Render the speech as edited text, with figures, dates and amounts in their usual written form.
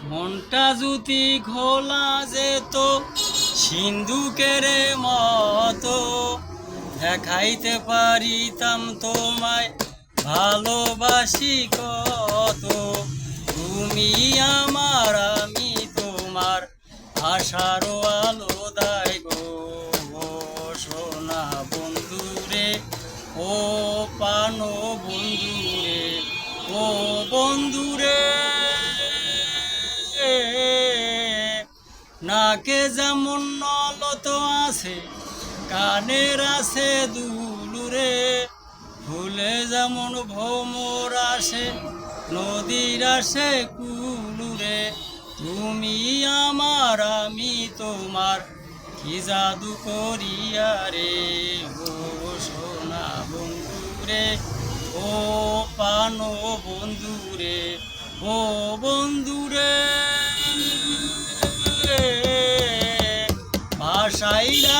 মনটা যদি ঘোলা যেত সিন্ধুকের মতো, দেখাইতে পারিতাম তোমায় ভালোবাসি কত। তুমি আমার, আমি তোমার, আশারও আলো দায় গো। সোনা বন্ধুরে, ও পানো বন্ধুরে, ও বন্ধুরে। নাকে যেমন নলত আছে, কানের আছে দুলুরে, ফুলে যেমন ভোমর আসে, নদীর আসে কুলুরে। তুমি আমার, আমি তোমার, কি জাদু করিয়া রে। ও সোনা বন্ধুরে, ও পানো বন্ধুরে, ও বন্ধুরে। ভাষাইরা